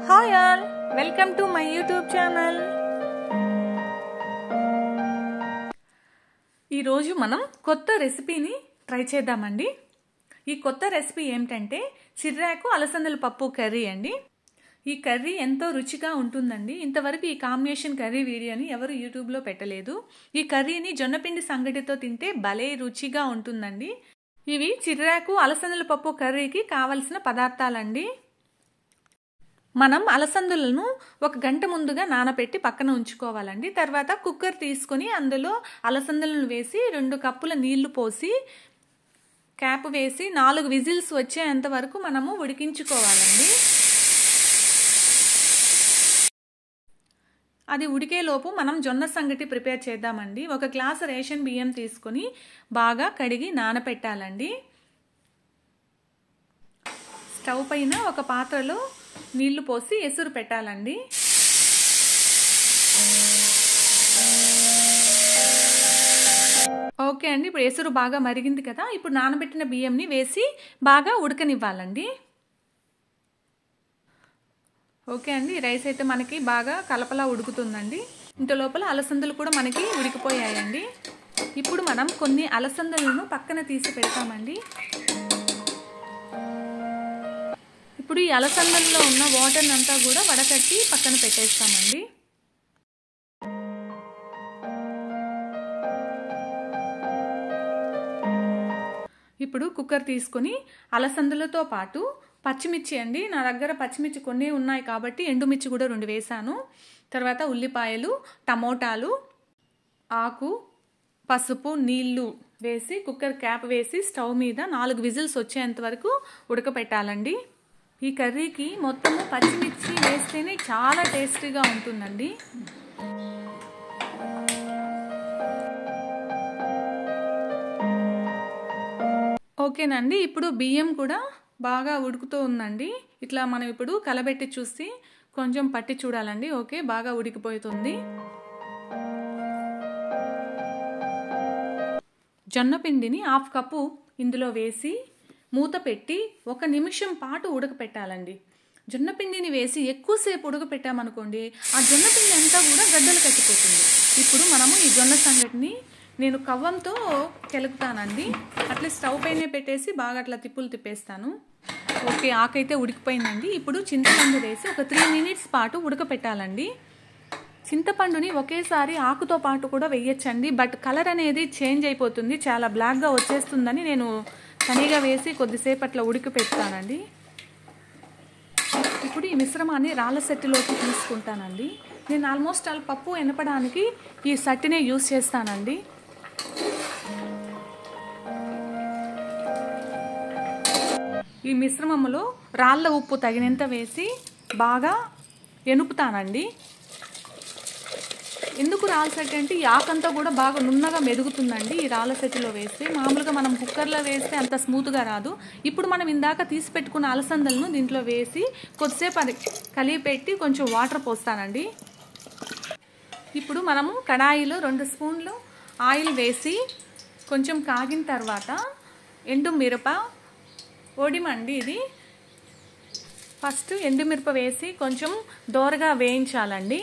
Hi all, welcome to my YouTube channel. ఈరోజు మనం కొత్త రెసిపీని ట్రై చేద్దామండి. ఈ కొత్త రెసిపీ ఏమిటంటే చిర్రాకు అలసందల పప్పు కర్రీ అండి. ఈ కర్రీ ఎంతో రుచిగా ఉంటుందండి. ఇంతవరకు ఈ కాంబినేషన్ కర్రీ వీడియోని ఎవరు యూట్యూబ్లో పెట్టలేదు. ఈ కర్రీని జొన్నపిండి సంగటితో తింటే భలే రుచిగా ఉంటుందండి. ఇవి చిర్రాకు అలసందల పప్పు కర్రీకి కావలసిన పదార్థాలండి. మనం అలసందలను 1 గంట ముందుగా నానబెట్టి పక్కన ఉంచుకోవాలండి. తర్వాత కుక్కర్ తీసుకొని అందులో అలసందలను వేసి 2 కప్పుల నీళ్లు పోసి క్యాప్ వేసి 4 విజిల్స్ వచ్చేంత వరకు మనము ఉడికించుకోవాలండి. అది ఉడికేలోపు మనం జొన్న సంగటి ప్రిపేర్ చేద్దామండి. 1 గ్లాసు రేషన్ బియ్యం తీసుకొని బాగా కడిగి నానబెట్టాలండి. స్టవ్ పైన ఒక పాత్రలో నీళ్లు పోసి ఎసురు పెట్టాలండి. ఓకే అండి, ఇప్పుడు ఎసురు బాగా మరిగింది కదా. ఇప్పుడు నానబెట్టిన బియ్యంని వేసి బాగా ఉడకనివ్వాలండి. ఓకే అండి, రైస్ అయితే మనకి బాగా కలపలా ఉడుకుతుందండి. ఇంత లోపల అలసందలు కూడా మనకి ఉడికిపోయాయండి. ఇప్పుడు మనం కొన్ని అలసందలను పక్కన తీసి పెడతామండి. ఇప్పుడు ఈ అలసందల్లో ఉన్న వాటర్ అంతా కూడా వడకట్టి పక్కన పెట్టేస్తామండి. ఇప్పుడు కుక్కర్ తీసుకొని అలసందలతో పాటు పచ్చిమిర్చి అండి, నా దగ్గర పచ్చిమిర్చి కొన్ని ఉన్నాయి కాబట్టి ఎండుమిర్చి కూడా 2 వేసాను. తర్వాత ఉల్లిపాయలు, టమోటాలు, ఆకు, పసుపు, నీళ్లు వేసి కుక్కర్ క్యాప్ వేసి స్టవ్ మీద 4 విజిల్స్ వచ్చేంత వరకు ఉడకపెట్టాలండి. ఈ కర్రీకి మొత్తము పచ్చిమిర్చి వేస్తేనే చాలా టేస్టీగా ఉంటుందండి. ఓకేనండి, ఇప్పుడు బియ్యం కూడా బాగా ఉడుకుతూ ఉందండి. ఇట్లా మనం ఇప్పుడు కలబెట్టి చూసి కొంచెం పట్టి చూడాలండి. ఓకే, బాగా ఉడికిపోతుంది. జొన్న పిండిని 1/2 కప్పు ఇందులో వేసి మూత పెట్టి 1 నిమిషం పాటు ఉడకపెట్టాలండి. జొన్నపిండిని వేసి ఎక్కువసేపు ఉడకపెట్టామనుకోండి ఆ జొన్నపిండి అంతా కూడా గడ్డలు కట్టిపోతుంది. ఇప్పుడు మనము ఈ జొన్న సంగటిని నేను కవ్వంతో కెలుకుతానండి. అట్లా స్టవ్ పైనే పెట్టేసి బాగా అట్లా తిప్పేస్తాను. ఓకే, ఆకైతే ఉడికిపోయిందండి. ఇప్పుడు చింతపండు వేసి ఒక 3 మినిట్స్ పాటు ఉడకపెట్టాలండి. చింతపండుని ఒకేసారి ఆకుతో పాటు కూడా వేయచ్చండి, బట్ కలర్ అనేది చేంజ్ అయిపోతుంది, చాలా బ్లాక్గా వచ్చేస్తుందని నేను తనిగా వేసి కొద్దిసేపు అట్లా ఉడికి పెడతానండి. ఇప్పుడు ఈ మిశ్రమాన్ని రాళ్ళ సెట్టులోకి తీసుకుంటానండి. నేను ఆల్మోస్ట్ పప్పు ఎనపడానికి ఈ సట్టినే యూజ్ చేస్తానండి. ఈ మిశ్రమంలో రాళ్ళ ఉప్పు తగినంత వేసి బాగా ఎనుపుతానండి. ఎందుకు రాళ్ళ సెట్ అంటే ఈ ఆకంతా కూడా బాగా నున్నగా మెదుగుతుందండి ఈ రాళ్ళ సెట్టులో వేస్తే. మామూలుగా మనం కుక్కర్లో వేస్తే అంత స్మూత్గా రాదు. ఇప్పుడు మనం ఇందాక తీసి పెట్టుకున్న అలసందలను దీంట్లో వేసి కొద్దిసేపు అది కలిపెట్టి కొంచెం వాటర్ పోస్తానండి. ఇప్పుడు మనము కడాయిలో 2 స్పూన్లు ఆయిల్ వేసి కొంచెం కాగిన తర్వాత ఎండుమిరప ఒడిమండి, ఇది ఫస్ట్ ఎండుమిరప వేసి కొంచెం దోరగా వేయించాలండి.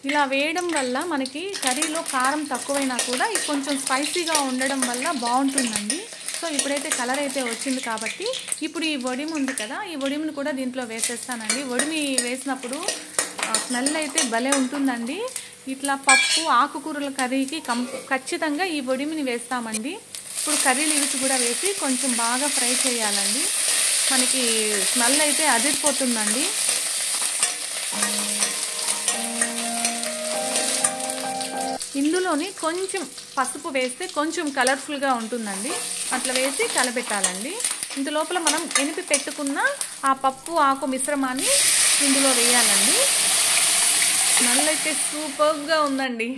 ఇలా వేయడం వల్ల మనకి కర్రీలో కారం తక్కువైనా కూడా ఇది కొంచెం స్పైసీగా ఉండడం వల్ల బాగుంటుందండి. సో ఇప్పుడైతే కలర్ అయితే వచ్చింది కాబట్టి ఇప్పుడు ఈ వడిమి ఉంది కదా, ఈ వడిమిని కూడా దీంట్లో వేసేస్తానండి. వడిమి వేసినప్పుడు స్మెల్ అయితే భలే ఉంటుందండి. ఇట్లా పప్పు ఆకుకూరల కర్రీకి ఖచ్చితంగా ఈ వడిమిని వేస్తామండి. ఇప్పుడు కర్రీ లీవ్స్ కూడా వేసి కొంచెం బాగా ఫ్రై చేయాలండి. మనకి స్మెల్ అయితే అదిరిపోతుందండి. ఇందులోని కొంచెం పసుపు వేస్తే కొంచెం కలర్ఫుల్గా ఉంటుందండి. అట్లా వేసి కలబెట్టాలండి. ఇంత లోపల మనం ఎనిపి పెట్టుకున్న ఆ పప్పు ఆకు మిశ్రమాన్ని ఇందులో వేయాలండి. స్మెల్ అయితే సూపర్గా ఉందండి.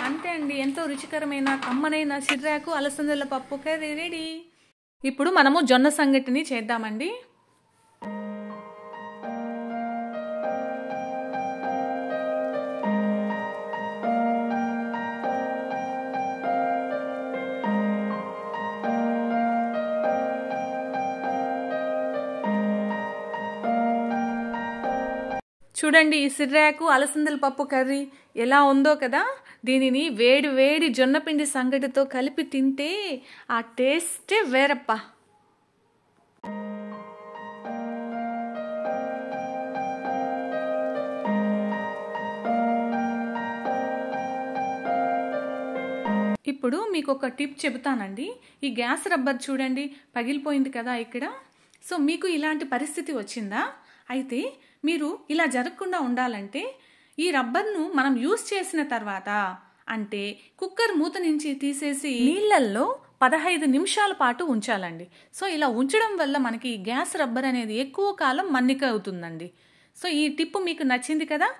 అంతే అండి, ఎంతో రుచికరమైన కమ్మనైన చిర్రాకు అలసందల పప్పు కర్రీ రెడీ. ఇప్పుడు మనము జొన్న సంగటిని చేద్దామండి. చూడండి ఈ సిర్రాకు అలసందల పప్పు కర్రీ ఎలా ఉందో కదా. దీనిని వేడి వేడి జొన్నపిండి సంగటితో కలిపి తింటే ఆ టేస్టే వేరప్ప. ఇప్పుడు మీకు ఒక టిప్ చెబుతానండి. ఈ గ్యాస్ రబ్బర్ చూడండి పగిలిపోయింది కదా ఇక్కడ. సో మీకు ఇలాంటి పరిస్థితి వచ్చిందా? అయితే మీరు ఇలా జరగకుండా ఉండాలంటే ఈ రబ్బర్ను మనం యూజ్ చేసిన తర్వాత, అంటే కుక్కర్ మూత నుంచి తీసేసి నీళ్ళల్లో 15 నిమిషాల పాటు ఉంచాలండి. సో ఇలా ఉంచడం వల్ల మనకి గ్యాస్ రబ్బర్ అనేది ఎక్కువ కాలం మన్నిక అవుతుందండి. సో ఈ టిప్ మీకు నచ్చింది కదా.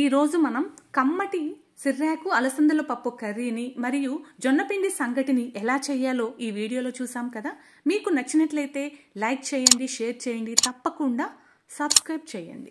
ఈరోజు మనం కమ్మటి సిర్రాకు అలసందల పప్పు కర్రీని మరియు జొన్నపిండి సంగటిని ఎలా చేయాలో ఈ వీడియోలో చూసాం కదా. మీకు నచ్చినట్లయితే లైక్ చేయండి, షేర్ చేయండి, తప్పకుండా సబ్స్క్రైబ్ చేయండి.